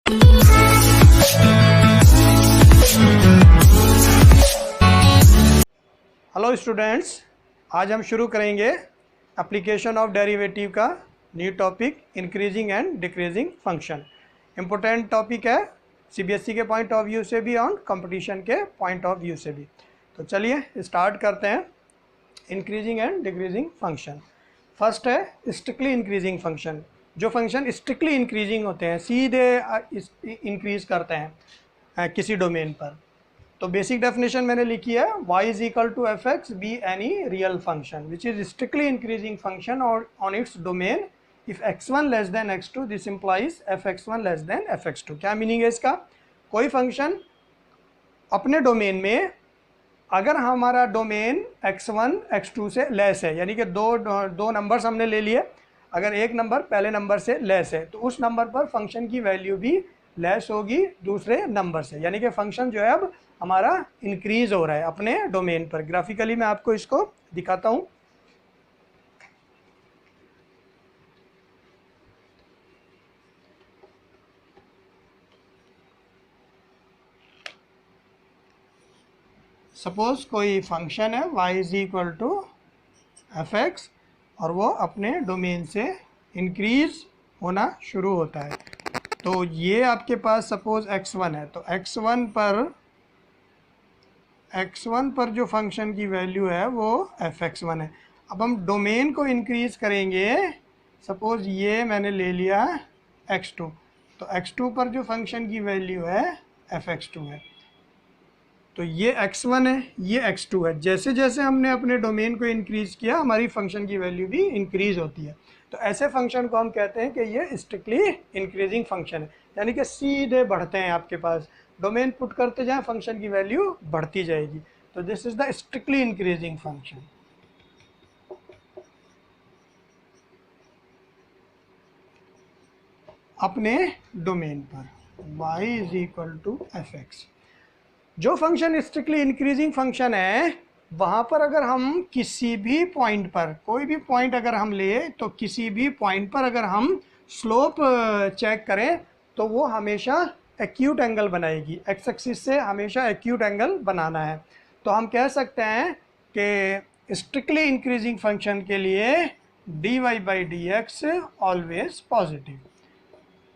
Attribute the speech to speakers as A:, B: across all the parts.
A: Hello students, आज हम शुरू करेंगे एप्लीकेशन ऑफ डेरिवेटिव का new topic increasing and decreasing function. Important topic है सीबीएसई के पॉइंट ऑफ व्यू से भी और कंपटीशन के पॉइंट ऑफ व्यू से भी। तो चलिए स्टार्ट करते हैं। Increasing and decreasing function. First है स्ट्रिक्टली इंक्रीजिंग फंक्शन। जो फंक्शन स्ट्रिक्टली इंक्रीजिंग होते हैं, सीधे इंक्रीज करते हैं किसी डोमेन पर। तो बेसिक डेफिनेशन मैंने लिखी है, y is equal to F X be any real function which is strictly increasing function और on its domain if x1 less than x2 this implies fx1 less than fx2। क्या meaning है इसका? कोई function अपने domain में अगर हमारा domain x1 x2 से लेस है, यानी कि दो नंबर्स हमने ले लिए, अगर एक नंबर पहले नंबर से लेस है तो उस नंबर पर फंक्शन की वैल्यू भी लेस होगी दूसरे नंबर से, यानी कि फंक्शन जो है अब हमारा इंक्रीज हो रहा है अपने डोमेन पर। ग्राफिकली मैं आपको इसको दिखाता हूं। सपोज कोई फंक्शन है y is equal to F x और वो अपने डोमेन से इंक्रीज होना शुरू होता है। तो ये आपके पास सपोज x1 है, तो x1 पर जो फंक्शन की वैल्यू है वो fx1 है। अब हम डोमेन को इंक्रीज करेंगे, सपोज ये मैंने ले लिया x2, तो x2 पर जो फंक्शन की वैल्यू है fx2 है। तो ये x1 है, ये x2 है। जैसे जैसे हमने अपने डोमेन को इंक्रीज किया हमारी फंक्शन की वैल्यू भी इंक्रीज होती है। तो ऐसे फंक्शन को हम कहते हैं कि ये स्ट्रिक्टली इंक्रीजिंग फंक्शन है, यानी कि सीधे बढ़ते हैं। आपके पास डोमेन पुट करते जाएं फंक्शन की वैल्यू बढ़ती जाएगी। तो this is the strictly increasing function. अपने डोमेन पर y is equal to F x. जो फंक्शन स्ट्रिक्टली इंक्रीजिंग फंक्शन है वहाँ पर अगर हम किसी भी पॉइंट पर, कोई भी पॉइंट अगर हम ले, तो किसी भी पॉइंट पर अगर हम स्लोप चेक करें तो वो हमेशा एक्यूट एंगल बनाएगी। एक्स एक्सिस से हमेशा एक्यूट एंगल बनाना है। तो हम कह सकते हैं कि स्ट्रिक्टली इंक्रीजिंग फंक्शन के लिए dy by d x always positive.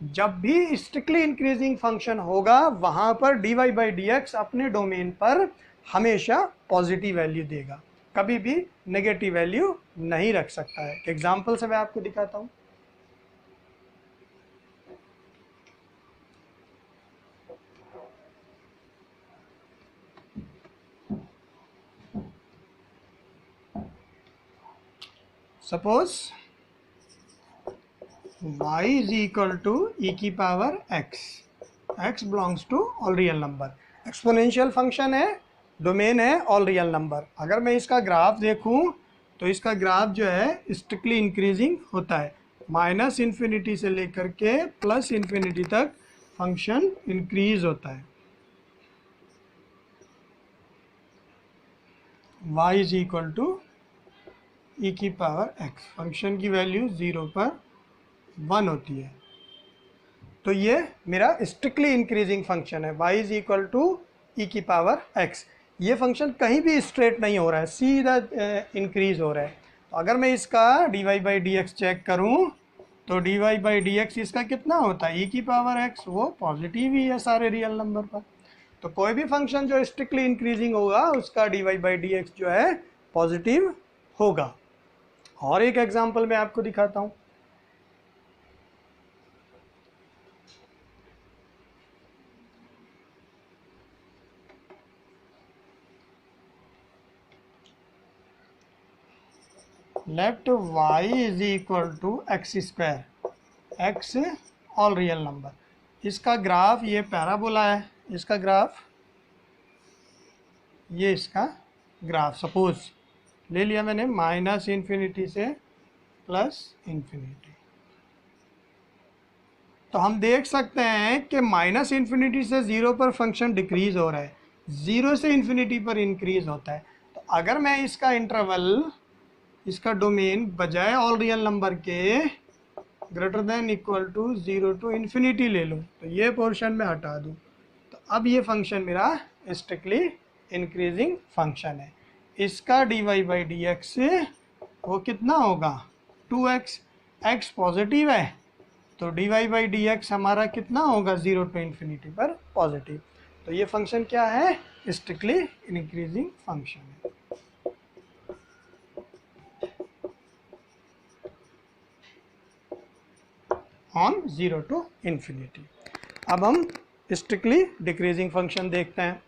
A: जब भी स्ट्रिक्टली इंक्रीजिंग फंक्शन होगा वहाँ पर dy बाई डी एक्स अपने डोमेन पर हमेशा पॉजिटिव वैल्यू देगा, कभी भी नेगेटिव वैल्यू नहीं रख सकता है। एग्जाम्पल से मैं आपको दिखाता हूँ। Suppose y is equal to e की power x, x belongs to all real number. Exponential function है, डोमेन है ऑल रियल नंबर। अगर मैं इसका ग्राफ देखूं तो इसका ग्राफ जो है स्ट्रिक्टली इंक्रीजिंग होता है। माइनस इन्फिनिटी से लेकर के प्लस इन्फिनिटी तक फंक्शन इंक्रीज होता है। y is equal to e की पावर x, फंक्शन की वैल्यू 0 पर 1 होती है। तो ये मेरा स्ट्रिक्टली इंक्रीजिंग फंक्शन है, y is equal to e की पावर x। ये फंक्शन कहीं भी स्ट्रेट नहीं हो रहा है, सीधा इंक्रीज हो रहा है। तो अगर मैं इसका dy by d x check करूं तो dy बाई डी एक्स इसका कितना होता है, e की पावर x, वो पॉजिटिव ही है सारे रियल नंबर पर। तो कोई भी फंक्शन जो स्ट्रिक्टली इंक्रीजिंग होगा उसका dy बाई डी एक्स जो है पॉजिटिव होगा। और एक एग्जाम्पल मैं आपको दिखाता हूँ। Let y is equal to x square, x all real number. इसका ग्राफ ये पैराबोला है, इसका ग्राफ ये इसका ग्राफ सपोज ले लिया मैंने माइनस इन्फिनिटी से प्लस इन्फिनिटी। तो हम देख सकते हैं कि माइनस इन्फिनिटी से 0 पर फंक्शन डिक्रीज हो रहा है, 0 से इन्फिनिटी पर इंक्रीज होता है। तो अगर मैं इसका इंटरवल, इसका डोमेन बजाय ऑल रियल नंबर के greater than equal to 0 to infinity ले लूँ, तो ये पोर्शन में हटा दूँ, तो अब ये फंक्शन मेरा स्ट्रिक्टली इंक्रीजिंग फंक्शन है। इसका dy बाई डी एक्स वो कितना होगा 2x, x पॉजिटिव है तो dy बाई डी एक्स हमारा कितना होगा 0 टू इन्फिनिटी पर पॉजिटिव। तो ये फंक्शन क्या है, स्ट्रिक्टली इंक्रीजिंग फंक्शन है। On 0 to infinity. अब हम स्ट्रिक्टली डिक्रीजिंग फंक्शन देखते हैं।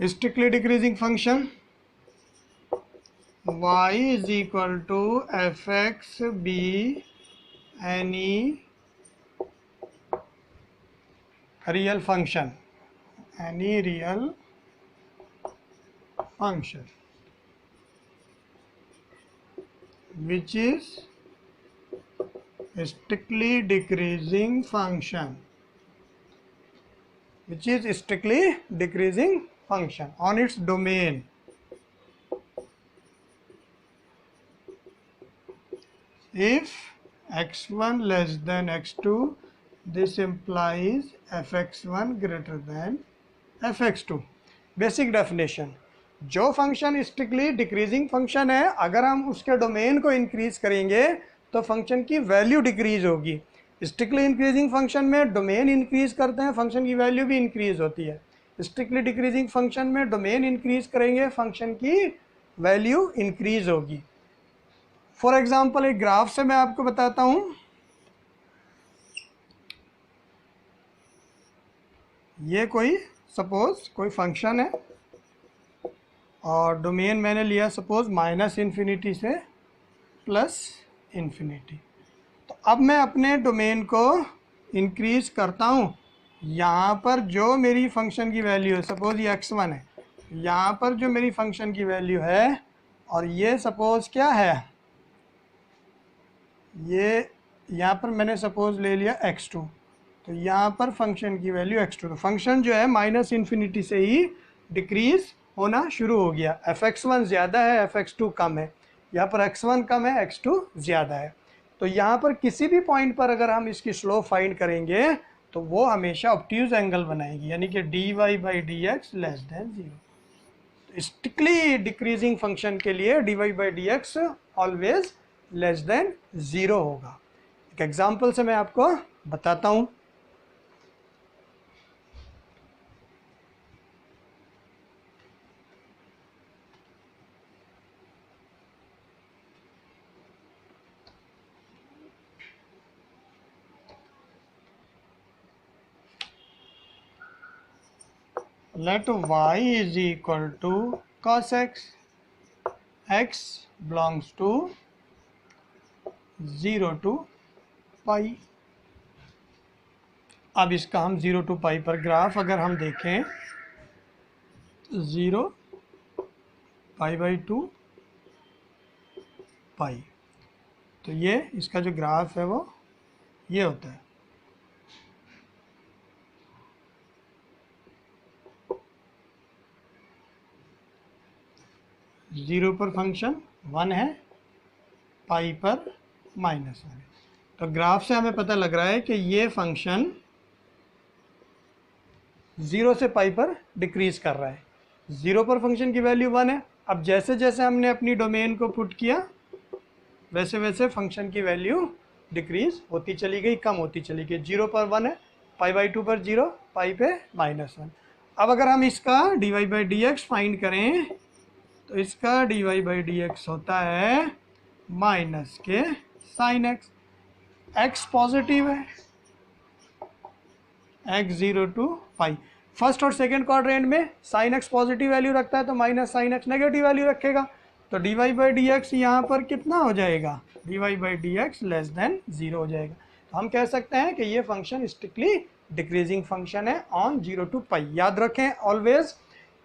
A: Strictly decreasing function y is equal to fx be any real function, any real function which is strictly decreasing function, which is strictly decreasing function on its domain. If x1 less than x2, this implies fx1 greater than fx2. Basic definition, जो function strictly decreasing function है, अगर हम उसके domain को increase करेंगे तो function की value decrease होगी। स्ट्रिक्टली इंक्रीजिंग फंक्शन में डोमेन इंक्रीज करते हैं, फंक्शन की वैल्यू भी इंक्रीज होती है। स्ट्रिक्टली डिक्रीजिंग फंक्शन में डोमेन इंक्रीज करेंगे, फंक्शन की वैल्यू इंक्रीज होगी। फॉर एग्जाम्पल एक ग्राफ से मैं आपको बताता हूं। ये कोई सपोज कोई फंक्शन है और डोमेन मैंने लिया सपोज माइनस इन्फिनिटी से प्लस इन्फिनिटी। तो अब मैं अपने डोमेन को इंक्रीज करता हूं। यहाँ पर जो मेरी फंक्शन की वैल्यू है, सपोज ये x1 है, यहाँ पर जो मेरी फंक्शन की वैल्यू है, और ये सपोज क्या है, ये यहाँ पर मैंने सपोज ले लिया x2, तो यहाँ पर फंक्शन की वैल्यू x2। तो फंक्शन जो है माइनस इन्फिनिटी से ही डिक्रीज होना शुरू हो गया। fx1 ज़्यादा है, fx2 कम है। यहाँ पर x1 कम है, x2 ज़्यादा है। तो यहाँ पर किसी भी पॉइंट पर अगर हम इसकी स्लोप फाइंड करेंगे तो वो हमेशा ऑब्ट्यूज एंगल बनाएगी, यानी कि dy by d x less than 0। Strictly decreasing function के लिए dy by d x always less than 0 होगा। एक एग्जांपल से मैं आपको बताता हूँ। Let y is equal to cos x, x belongs to 0 to पाई। अब इसका हम 0 टू पाई पर ग्राफ अगर हम देखें, 0 पाई बाई 2 पाई, तो ये इसका जो ग्राफ है वो ये होता है। जीरो पर फंक्शन 1 है, पाई पर -1 है। तो ग्राफ से हमें पता लग रहा है कि ये फंक्शन 0 से पाई पर डिक्रीज कर रहा है। 0 पर फंक्शन की वैल्यू 1 है। अब जैसे जैसे हमने अपनी डोमेन को पुट किया वैसे वैसे फंक्शन की वैल्यू डिक्रीज होती चली गई, कम होती चली गई। 0 पर 1 है, पाई बाई 2 पर 0, पाई पे -1। अब अगर हम इसका dy by d x find करें तो इसका dy बाई डी एक्स होता है माइनस के साइन एक्स। x पॉजिटिव है, x 0 टू पाई। फर्स्ट और सेकेंड क्वाड्रेंट में साइन x पॉजिटिव वैल्यू रखता है तो minus sine x negative value रखेगा। तो dy बाई डी एक्स यहाँ पर कितना हो जाएगा, dy by d x less than 0 हो जाएगा। हम कह सकते हैं कि ये फंक्शन स्ट्रिक्टली डिक्रीजिंग फंक्शन है ऑन 0 to पाई। याद रखें ऑलवेज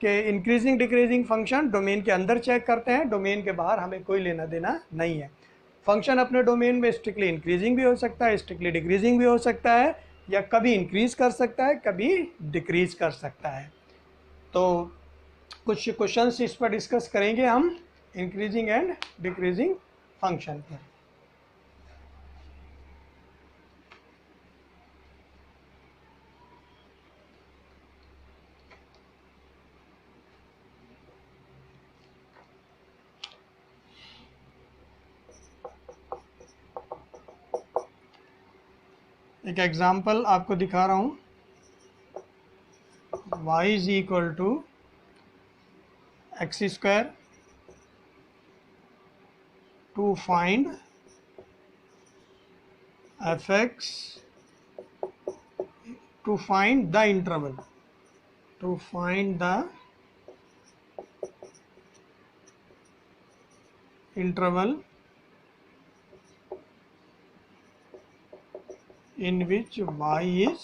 A: कि इंक्रीजिंग डिक्रीजिंग फंक्शन डोमेन के अंदर चेक करते हैं, डोमेन के बाहर हमें कोई लेना देना नहीं है। फंक्शन अपने डोमेन में स्ट्रिक्टली इंक्रीजिंग भी हो सकता है, स्ट्रिक्टली डिक्रीजिंग भी हो सकता है, या कभी इंक्रीज कर सकता है, कभी डिक्रीज कर सकता है। तो कुछ क्वेश्चंस इस पर डिस्कस करेंगे हम इंक्रीजिंग एंड डिक्रीजिंग फंक्शन पर। एक एग्जांपल आपको दिखा रहा हूँ। y is equal to x square to find f x to find the interval, to find the interval in which y is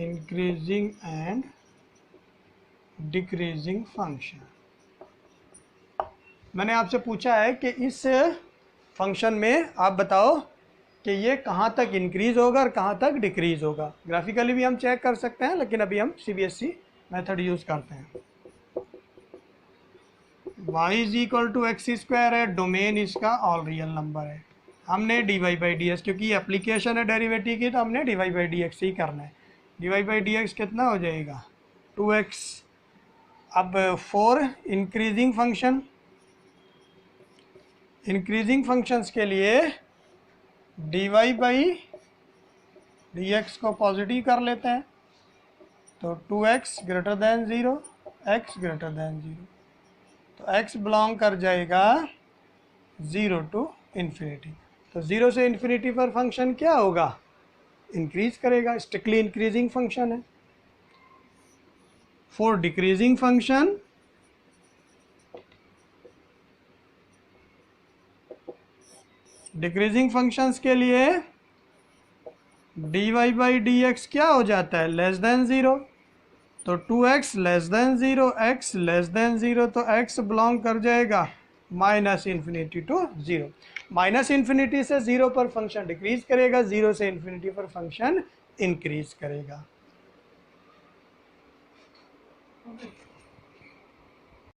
A: increasing and decreasing function। मैंने आपसे पूछा है कि इस फंक्शन में आप बताओ कि ये कहाँ तक इंक्रीज होगा और कहाँ तक डिक्रीज होगा। ग्राफिकली भी हम चेक कर सकते हैं, लेकिन अभी हम CBSE मेथड यूज़ करते हैं। y is equal to x square है, डोमेन इसका ऑल रियल नंबर है। हमने dy बाई डी एक्स, क्योंकि एप्लीकेशन है डेरिवेटिव की, तो हमने dy बाई डी एक्स ही करना है। dy बाई डी एक्स कितना हो जाएगा 2x। अब for increasing function, increasing functions के लिए dy बाई डी एक्स को पॉजिटिव कर लेते हैं, तो 2x greater than 0, x greater than 0, तो x बिलोंग कर जाएगा 0 टू इन्फिनिटी। तो 0 से इन्फिनिटी पर फंक्शन क्या होगा, इंक्रीज करेगा, स्ट्रिक्टली इंक्रीजिंग फंक्शन है। For decreasing function, decreasing functions के लिए dy बाई डी एक्स क्या हो जाता है, लेस देन 0, तो 2x less than 0, x less than 0, तो x बिलोंग कर जाएगा minus infinity to 0। Minus infinity से 0 पर फंक्शन डिक्रीज करेगा, 0 से इन्फिनिटी पर फंक्शन इंक्रीज करेगा।